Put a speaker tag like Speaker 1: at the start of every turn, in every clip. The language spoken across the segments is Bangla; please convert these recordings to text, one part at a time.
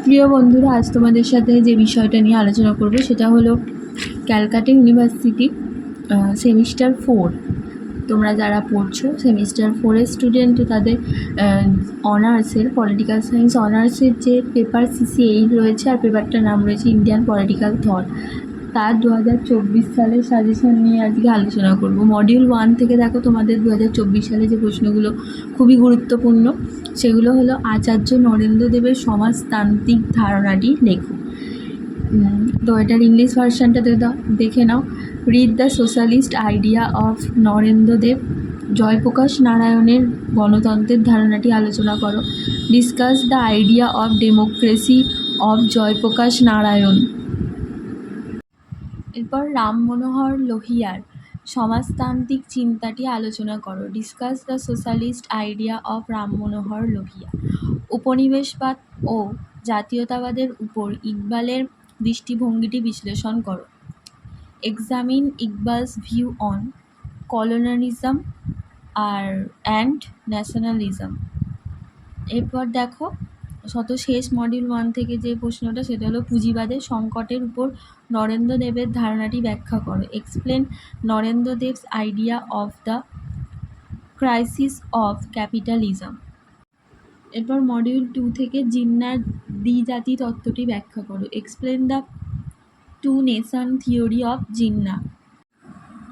Speaker 1: প্রিয় বন্ধুরা, আজ তোমাদের সাথে যে বিষয়টা নিয়ে আলোচনা করব সেটা হলো ক্যালকাটা ইউনিভার্সিটি সেমিস্টার 4। তোমরা যারা পড়ছো সেমিস্টার 4-এর স্টুডেন্ট, তাদের অনার্সের পলিটিক্যাল সায়েন্স অনার্সের যে পেপার CC8 রয়েছে আর পেপারটার নাম রয়েছে ইন্ডিয়ান পলিটিক্যাল থট, তার 2024 সালের সাজেশন নিয়ে আজকে আলোচনা করব। মডিউল 1 থেকে দেখো তোমাদের 2024 সালে যে প্রশ্নগুলো খুবই গুরুত্বপূর্ণ সেগুলো হলো আচার্য নরেন্দ্রদেবের সমাজতান্ত্রিক ধারণাটি লেখো। তো এটার ইংলিশ ভার্সানটা দেখে নাও। Read the socialist idea of Narendra Dev. Jayaprakash নারায়ণের গণতন্ত্রের ধারণাটি আলোচনা করো। Discuss the idea of democracy of Jayaprakash Narayan. এরপর রাম মনোহর লোহিয়ার সমাজতান্ত্রিক চিন্তাটি আলোচনা করো। Discuss the socialist idea of Ram Manohar Lohia. উপনিবেশবাদ ও জাতীয়তাবাদের উপর ইকবালের দৃষ্টিভঙ্গিটি বিশ্লেষণ করো। Examine Iqbal's view on colonialism and nationalism. এরপর দেখো শেষ মডিউল 1 থেকে যে প্রশ্নটা সেটা হলো পুঁজিবাদের সংকটের উপর নরেন্দ্রদেবের ধারণাটি ব্যাখ্যা করো। Explain Narendra Dev's idea of the crisis of capitalism. এরপর মডিউল 2 থেকে জিন্নার দ্বিজাতি তত্ত্বটি ব্যাখ্যা করো। Explain the two nation theory of Jinnah.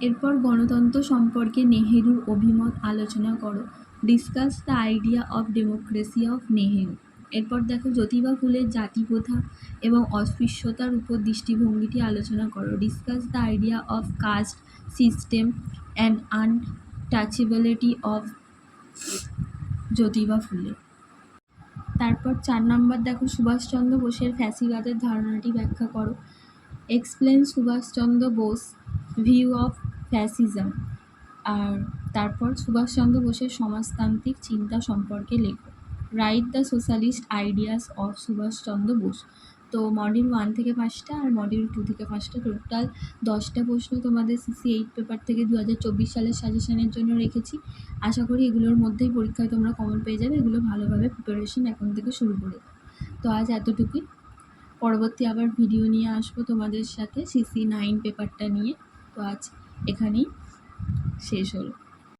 Speaker 1: এরপর গণতন্ত্র সম্পর্কে নেহেরুর অভিমত আলোচনা করো। Discuss the idea of democracy of Nehru. এরপর দেখো জ্যোতিবা ফুলের জাতিপ্রথা এবং অস্পৃশ্যতার উপর দৃষ্টিভঙ্গিটি আলোচনা করো। Discuss the idea of caste system and untouchability of Jyotiba Phule. তারপর 4 নম্বর দেখো সুভাষচন্দ্র বোসের ফ্যাসিবাদের ধারণাটি ব্যাখ্যা করো। Explain Subhas Chandra Bose view of fascism. আর তারপর সুভাষচন্দ্র বোসের সমাজতান্ত্রিক চিন্তা সম্পর্কে লেখো। Write the socialist ideas of Subhas Chandra Bose. তো মডিউল 1 থেকে 5টা আর মডিউল 2 থেকে 5টা, টোটাল 10টা প্রশ্ন তোমাদের CC8 পেপার থেকে 2024 সালের সাজেশনের জন্য রেখেছি। আশা করি এগুলোর মধ্যেই পরীক্ষায় তোমরা কমন পেয়ে যাবে। এগুলো ভালোভাবে প্রিপারেশন এখন থেকে শুরু করে দাও। তো আজ এতটুকুই। পরবর্তী আবার ভিডিও নিয়ে আসবো তোমাদের সাথে CC9 পেপারটা নিয়ে। তো আজ এখানেই শেষ হলো।